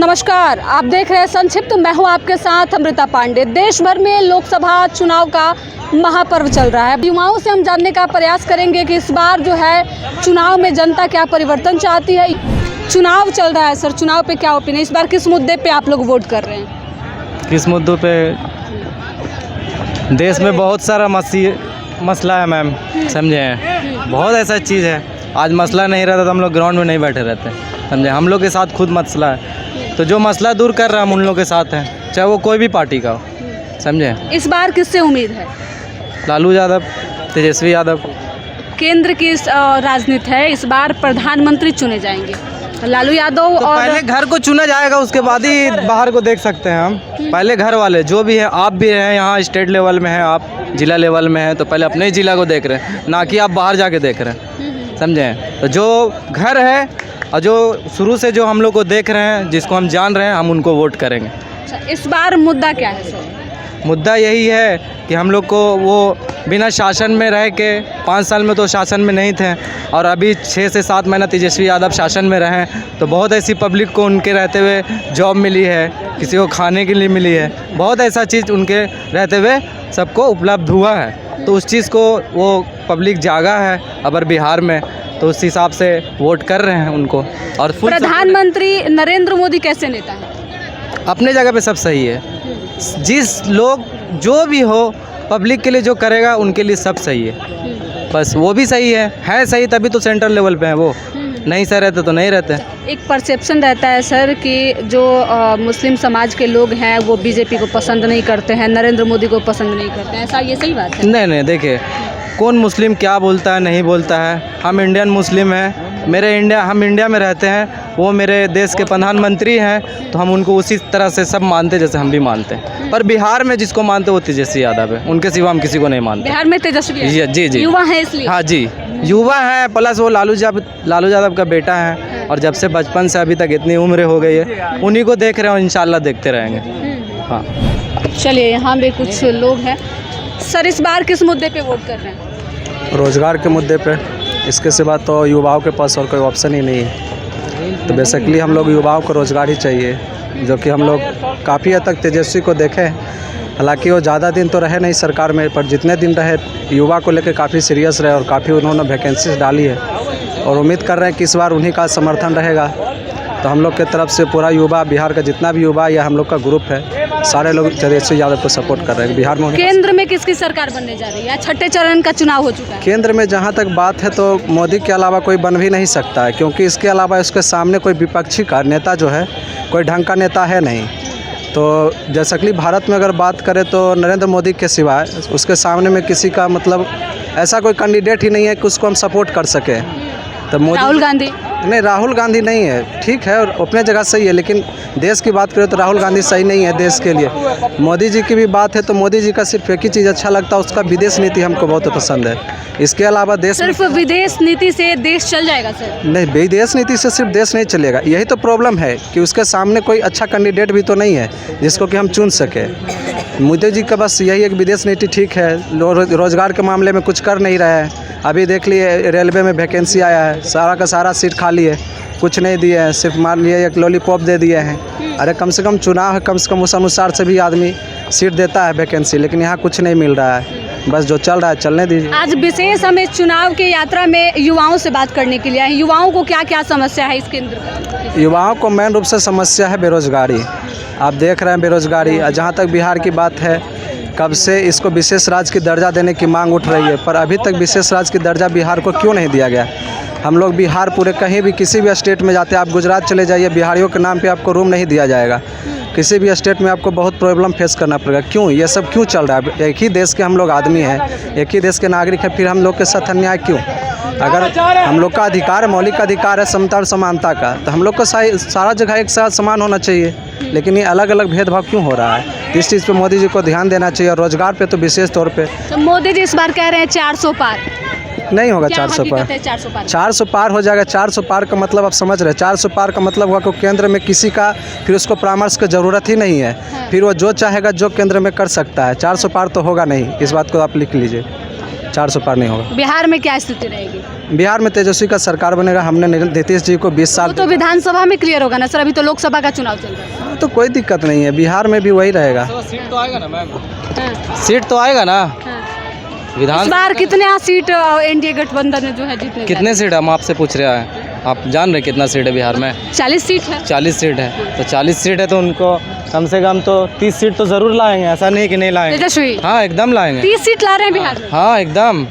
नमस्कार, आप देख रहे हैं संक्षिप्त। मैं हूं आपके साथ अमृता पांडे। देश भर में लोकसभा चुनाव का महापर्व चल रहा है। युवाओं से हम जानने का प्रयास करेंगे कि इस बार जो है चुनाव में जनता क्या परिवर्तन चाहती है। चुनाव चल रहा है सर, चुनाव पे क्या ओपिनियन, इस बार किस मुद्दे पे आप लोग वोट कर रहे हैं? किस मुद्दों पे? देश में बहुत सारा मसला है मैम, समझे हैं। बहुत ऐसा चीज़ है, आज मसला नहीं रहता तो हम लोग ग्राउंड में नहीं बैठे रहते, समझे। हम लोग के साथ खुद मसला है, तो जो मसला दूर कर रहा है हम उन लोग के साथ हैं, चाहे वो कोई भी पार्टी का हो, समझे। इस बार किससे उम्मीद है? लालू यादव, तेजस्वी यादव। केंद्र की राजनीति है, इस बार प्रधानमंत्री चुने जाएंगे लालू यादव। तो और पहले घर को चुना जाएगा, उसके बाद ही बाहर को देख सकते हैं हम। पहले घर वाले जो भी है, आप भी हैं यहाँ स्टेट लेवल में हैं, आप जिला लेवल में हैं, तो पहले अपने ही जिला को देख रहे हैं, ना कि आप बाहर जाके देख रहे हैं, समझे। तो जो घर है और जो शुरू से जो हम लोग को देख रहे हैं, जिसको हम जान रहे हैं, हम उनको वोट करेंगे। अच्छा, इस बार मुद्दा क्या है सर? मुद्दा यही है कि हम लोग को वो बिना शासन में रह के 5 साल में तो शासन में नहीं थे, और अभी 6 से 7 महीना तेजस्वी यादव शासन में रहे, तो बहुत ऐसी पब्लिक को उनके रहते हुए जॉब मिली है, किसी को खाने के लिए मिली है, बहुत ऐसा चीज़ उनके रहते हुए सबको उपलब्ध हुआ है। तो उस चीज़ को वो पब्लिक जागा है अगर बिहार में, तो उस हिसाब से वोट कर रहे हैं उनको। और प्रधानमंत्री नरेंद्र मोदी कैसे नेता है? अपने जगह पे सब सही है। जिस लोग जो भी हो पब्लिक के लिए जो करेगा उनके लिए सब सही है, बस वो भी सही है सही, तभी तो सेंट्रल लेवल पे है। वो नहीं सही रहते तो नहीं रहते। एक परसेप्शन रहता है सर कि जो मुस्लिम समाज के लोग हैं वो बीजेपी को पसंद नहीं करते हैं, नरेंद्र मोदी को पसंद नहीं करते हैं, ऐसा ये सही बात है? नहीं, देखिए कौन मुस्लिम क्या बोलता है नहीं बोलता है, हम इंडियन मुस्लिम हैं, हम इंडिया में रहते हैं, वो मेरे देश के प्रधानमंत्री हैं, तो हम उनको उसी तरह से सब मानते जैसे हम भी मानते हैं। पर बिहार में जिसको मानते वो तेजस्वी यादव है, उनके सिवा हम किसी को नहीं मानते। बिहार में तेजस्वी जी युवा है इसलिए? हाँ जी, युवा है, प्लस वो लालू यादव का बेटा है, और जब से बचपन से अभी तक इतनी उम्र हो गई है, उन्हीं को देख रहे हैं और इंशाल्लाह देखते रहेंगे। हाँ, चलिए यहाँ भी कुछ लोग हैं। सर, इस बार किस मुद्दे पे वोट कर रहे हैं? रोज़गार के मुद्दे पे। इसके सिवा तो युवाओं के पास और कोई ऑप्शन ही नहीं है। तो बेसिकली हम लोग युवाओं को रोज़गार ही चाहिए, जो कि हम लोग काफ़ी हद तक तेजस्वी को देखें। हालांकि वो ज़्यादा दिन तो रहे नहीं सरकार में, पर जितने दिन रहे युवा को लेकर काफ़ी सीरियस रहे और काफ़ी उन्होंने वैकेंसीज डाली है, और उम्मीद कर रहे हैं कि इस बार उन्हीं का समर्थन रहेगा। तो हम लोग की तरफ से पूरा युवा, बिहार का जितना भी युवा या हम लोग का ग्रुप है, सारे लोग तेजस्वी यादव को सपोर्ट कर रहे हैं। बिहार में केंद्र में किसकी सरकार बनने जा रही है? छठे चरण का चुनाव हो चुका है। केंद्र में जहां तक बात है तो मोदी के अलावा कोई बन भी नहीं सकता है, क्योंकि इसके अलावा इसके सामने कोई विपक्षी का नेता जो है, कोई ढंग का नेता है नहीं। तो जैसा कि भारत में अगर बात करें तो नरेंद्र मोदी के सिवाय उसके सामने में किसी का मतलब ऐसा कोई कैंडिडेट ही नहीं है कि उसको हम सपोर्ट कर सकें। तो मोदी, राहुल गांधी नहीं, राहुल गांधी नहीं है, ठीक है और अपने जगह सही है, लेकिन देश की बात करें तो राहुल गांधी सही नहीं है देश के लिए। मोदी जी की भी बात है तो मोदी जी का सिर्फ एक ही चीज़ अच्छा लगता है, उसका विदेश नीति हमको बहुत पसंद है। इसके अलावा देश सिर्फ विदेश नीति से देश चल जाएगा सर? नहीं, विदेश नीति से सिर्फ देश नहीं चलेगा। यही तो प्रॉब्लम है कि उसके सामने कोई अच्छा कैंडिडेट भी तो नहीं है जिसको कि हम चुन सके। मोदी जी का बस यही एक विदेश नीति ठीक है, रोज़गार के मामले में कुछ कर नहीं रहा है। अभी देख लिए रेलवे में वैकेंसी आया है, सारा का सारा सीट खाली है, कुछ नहीं दिए हैं, सिर्फ मान लिए एक लॉलीपॉप दे दिए हैं। अरे कम से कम चुनाव है, कम से कम उस अनुसार से भी आदमी सीट देता है वैकेंसी, लेकिन यहाँ कुछ नहीं मिल रहा है। बस जो चल रहा है चलने दीजिए। आज विशेष हमें चुनाव की यात्रा में युवाओं से बात करने के लिए आए। युवाओं को क्या क्या समस्या है इस केंद्र में? युवाओं को मेन रूप से समस्या है बेरोजगारी। आप देख रहे हैं बेरोजगारी। जहाँ तक बिहार की बात है, कब से इसको विशेष राज्य की दर्जा देने की मांग उठ रही है, पर अभी तक विशेष राज्य की दर्जा बिहार को क्यों नहीं दिया गया? हम लोग बिहार पूरे कहीं भी किसी भी स्टेट में जाते हैं, आप गुजरात चले जाइए, बिहारियों के नाम पे आपको रूम नहीं दिया जाएगा। किसी भी स्टेट में आपको बहुत प्रॉब्लम फेस करना पड़ेगा। क्यों ये सब क्यों चल रहा है? एक ही देश के हम लोग आदमी हैं, एक ही देश के नागरिक हैं, फिर हम लोग के साथ अन्याय क्यों? अगर हम लोग का अधिकार है, मौलिक अधिकार है समता और समानता का, तो हम लोग का सारा जगह एक साथ समान होना चाहिए। लेकिन ये अलग अलग भेदभाव क्यों हो रहा है? इस चीज़ पे मोदी जी को ध्यान देना चाहिए, और रोजगार पे तो विशेष तौर पे। तो मोदी जी इस बार कह रहे हैं 400 पार नहीं होगा। 400 पार 400 पार हो जाएगा। 400 पार का मतलब आप समझ रहे हैं? 400 पार का मतलब हुआ कि केंद्र में किसी का फिर उसको परामर्श की ज़रूरत ही नहीं है। फिर वो जो चाहेगा जो केंद्र में कर सकता है। 400 पार तो होगा नहीं, इस बात को आप लिख लीजिए। 400 पार नहीं होगा। बिहार में क्या स्थिति रहेगी? बिहार में तेजस्वी का सरकार बनेगा। हमने नीतीश जी को 20 साल वो तो विधानसभा में क्लियर होगा ना सर, अभी तो लोकसभा का चुनाव चल रहा है। तो कोई दिक्कत नहीं है, बिहार में भी वही रहेगा। सीट तो आएगा ना मैम, हाँ, सीट तो आएगा ना हाँ। विधान। इस बार कितने सीट एनडीए गठबंधन में जो है जीतने? कितने सीट हम आपसे पूछ रहे हैं? आप जान रहे कितना सीट है बिहार में? 40 सीट है। 40 सीट है। तो 40 सीट है तो उनको कम से कम तो 30 सीट तो ज़रूर लाएंगे, ऐसा नहीं कि नहीं लाएंगे। तेजस्वी हाँ एकदम लाएंगे। 30 सीट ला रहे हैं बिहार में? हाँ एकदम।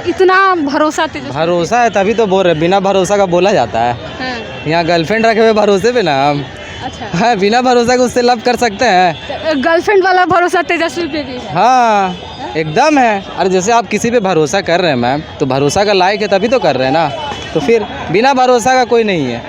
इतना भरोसा तेजस्वी? भरोसा है तभी तो बोल रहे, बिना भरोसा का बोला जाता है। हाँ, यहाँ गर्लफ्रेंड रखे हुए भरोसे पे ना हम, अच्छा। हाँ बिना भरोसा के उससे लव कर सकते हैं। गर्लफ्रेंड वाला भरोसा तेजस्वी पे भी है? हाँ एकदम है। अरे जैसे आप किसी पे भरोसा कर रहे हैं मैम, तो भरोसा का लायक है तभी तो कर रहे हैं ना। तो फिर बिना भरोसा का कोई नहीं है।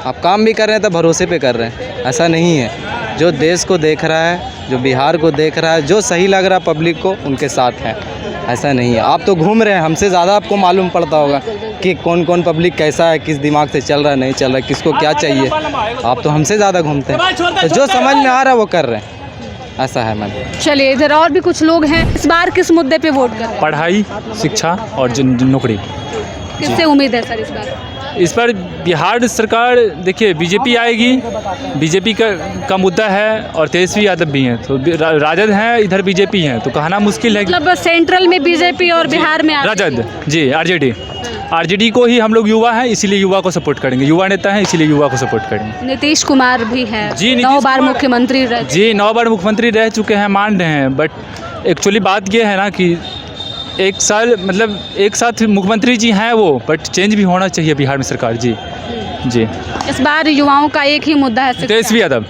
आप काम भी कर रहे हैं तो भरोसे पे कर रहे हैं, ऐसा नहीं है। जो देश को देख रहा है, जो बिहार को देख रहा है, जो सही लग रहा है पब्लिक को, उनके साथ है, ऐसा नहीं है। आप तो घूम रहे हैं, हमसे ज़्यादा आपको मालूम पड़ता होगा कि कौन कौन पब्लिक कैसा है, किस दिमाग से चल रहा है, नहीं चल रहा है, किसको क्या चाहिए। आप तो हमसे ज़्यादा घूमते हैं, तो जो समझ में आ रहा है वो कर रहे हैं, ऐसा है मैम। चलिए इधर और भी कुछ लोग हैं। इस बार किस मुद्दे पे वोट कर रहे हैं? पढ़ाई, शिक्षा और नौकरी। किससे उम्मीद है सर इस बार? इस पर बिहार सरकार देखिए बीजेपी आएगी, बीजेपी का मुद्दा है और तेजस्वी यादव भी हैं, तो राजद हैं, इधर बीजेपी हैं, तो कहना मुश्किल है। मतलब सेंट्रल में बीजेपी और बिहार में राजद जी, आरजेडी को ही हम लोग युवा हैं, इसीलिए युवा को सपोर्ट करेंगे, युवा नेता हैं इसीलिए युवा को सपोर्ट करेंगे। नीतीश कुमार भी हैं जी, 9 बार मुख्यमंत्री रह जी 9 बार मुख्यमंत्री रह चुके हैं, मान रहे हैं। बट एक्चुअली बात ये है ना कि एक साथ मुख्यमंत्री जी हैं वो, बट चेंज भी होना चाहिए बिहार में सरकार जी। इस बार युवाओं का एक ही मुद्दा है, शिक्षा। तेजस्वी यादव,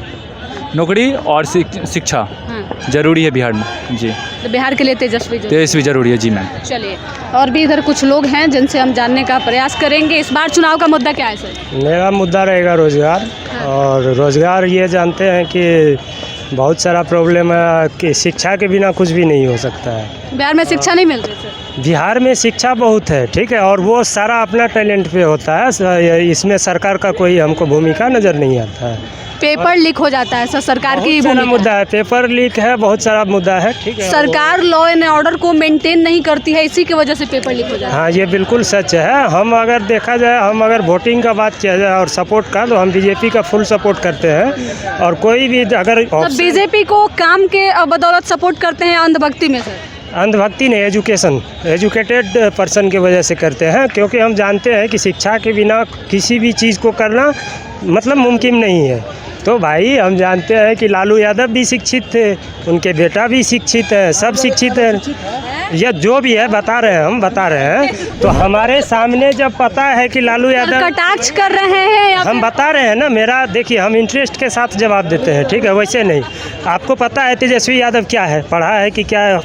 नौकरी और शिक्षा हाँ। जरूरी है बिहार में जी। तो बिहार के लिए तेजस्वी जरूरी है जी मैम। चलिए और भी इधर कुछ लोग हैं जिनसे हम जानने का प्रयास करेंगे। इस बार चुनाव का मुद्दा क्या है सर? मेरा मुद्दा रहेगा रोज़गार। और रोज़गार ये जानते हैं कि बहुत सारा प्रॉब्लम है कि शिक्षा के बिना कुछ भी नहीं हो सकता है। बिहार में शिक्षा नहीं मिल रही सर? बिहार में शिक्षा बहुत है, ठीक है, और वो सारा अपना टैलेंट पे होता है। इसमें सरकार का कोई हमको भूमिका नज़र नहीं आता है। पेपर लीक हो जाता है सर, सरकार की बहुत सारा भूमिका। मुद्दा है, पेपर लीक है, बहुत सारा मुद्दा है, ठीक है। सरकार लॉ एंड ऑर्डर को मेंटेन नहीं करती है, इसी की वजह से पेपर लीक हो जाता है। हाँ ये बिल्कुल सच है। हम अगर देखा जाए, हम अगर वोटिंग का बात किया जाए और सपोर्ट का, तो हम बीजेपी का फुल सपोर्ट करते हैं। और कोई भी अगर तब बीजेपी को काम के बदौलत सपोर्ट करते हैं, अंधभक्ति में सर? अंधभक्ति नहीं, एजुकेटेड पर्सन की वजह से करते हैं, क्योंकि हम जानते हैं कि शिक्षा के बिना किसी भी चीज़ को करना मतलब मुमकिन नहीं है। तो भाई हम जानते हैं कि लालू यादव भी शिक्षित थे, उनके बेटा भी शिक्षित है, सब शिक्षित हैं। या जो भी है बता रहे हैं, हम बता रहे हैं। तो हमारे सामने जब पता है कि लालू यादव कटाक्ष कर रहे हैं, हम बता रहे हैं ना। मेरा देखिए, हम इंटरेस्ट के साथ जवाब देते हैं, ठीक है, वैसे नहीं। आपको पता है तेजस्वी यादव क्या है, पढ़ा है कि क्या है,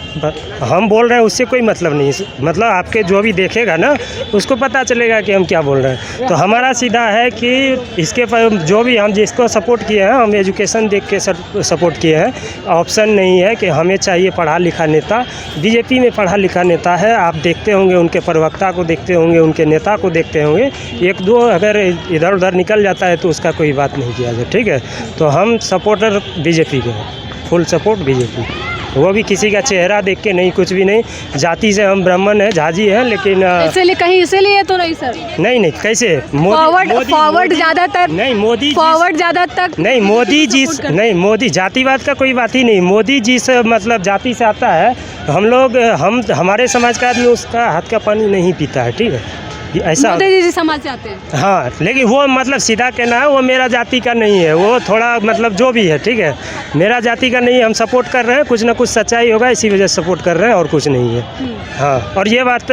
हम बोल रहे हैं उससे कोई मतलब नहीं। मतलब आपके जो भी देखेगा ना उसको पता चलेगा कि हम क्या बोल रहे हैं। तो हमारा सीधा है कि इसके पर जो भी हम जिसको सपोर्ट किए हैं, हम एजुकेशन देख के सपोर्ट किए हैं। ऑप्शन नहीं है कि हमें चाहिए पढ़ा लिखा नेता। बीजेपी में पढ़ा लिखा नेता है, आप देखते होंगे, उनके प्रवक्ता को देखते होंगे, उनके नेता को देखते होंगे। एक दो अगर इधर उधर निकल जाता है तो उसका कोई बात नहीं किया जाए, ठीक है। तो हम सपोर्टर बीजेपी के हैं, फुल सपोर्ट बीजेपी। वो भी किसी का चेहरा देख के नहीं, कुछ भी नहीं। जाति से हम ब्राह्मण हैं, झाजी हैं, लेकिन इसीलिए कहीं इसीलिए तो नहीं सर? नहीं कैसे फॉरवर्ड ज़्यादातर नहीं, मोदी फॉरवर्ड ज़्यादातर नहीं, मोदी जी नहीं, मोदी जातिवाद का कोई बात ही नहीं। मोदी जी से मतलब जाति से आता है। हम लोग हमारे समाज का आदमी उसका हाथ का पानी नहीं पीता है, ठीक है, ऐसा। मोदी जी समाज से आते हैं? हाँ, लेकिन वो मतलब सीधा कहना है, वो मेरा जाति का नहीं है, वो थोड़ा मतलब जो भी है, ठीक है, मेरा जाति का नहीं है। हम सपोर्ट कर रहे हैं, कुछ ना कुछ सच्चाई होगा, इसी वजह से सपोर्ट कर रहे हैं, और कुछ नहीं है। हाँ, और ये बात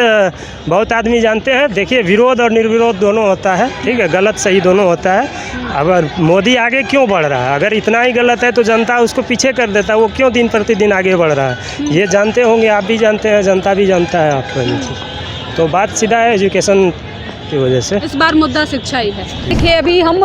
बहुत आदमी जानते हैं। देखिए, विरोध और निर्विरोध दोनों होता है, ठीक है, गलत सही दोनों होता है। अगर मोदी आगे क्यों बढ़ रहा है, अगर इतना ही गलत है तो जनता उसको पीछे कर देता है, वो क्यों दिन प्रतिदिन आगे बढ़ रहा है, ये जानते होंगे, आप भी जानते हैं, जनता भी जानता है आपको। तो बात सीधा है एजुकेशन की वजह से। इस बार मुद्दा शिक्षा ही है। देखिए अभी हम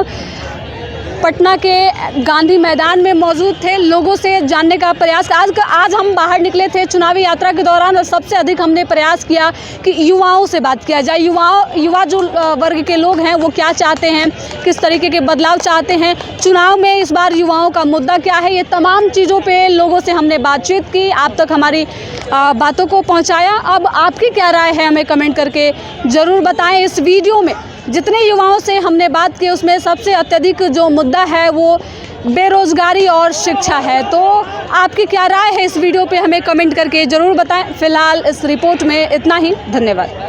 पटना के गांधी मैदान में मौजूद थे, लोगों से जानने का प्रयास। आज हम बाहर निकले थे चुनावी यात्रा के दौरान और सबसे अधिक हमने प्रयास किया कि युवाओं से बात किया जाए। युवा जो वर्ग के लोग हैं वो क्या चाहते हैं, किस तरीके के बदलाव चाहते हैं, चुनाव में इस बार युवाओं का मुद्दा क्या है, ये तमाम चीज़ों पे लोगों से हमने बातचीत की, आप तक हमारी बातों को पहुंचाया। अब आपकी क्या राय है हमें कमेंट करके ज़रूर बताएं। इस वीडियो में जितने युवाओं से हमने बात की उसमें सबसे अत्यधिक जो मुद्दा है वो बेरोज़गारी और शिक्षा है। तो आपकी क्या राय है इस वीडियो पे हमें कमेंट करके ज़रूर बताएं। फ़िलहाल इस रिपोर्ट में इतना ही, धन्यवाद।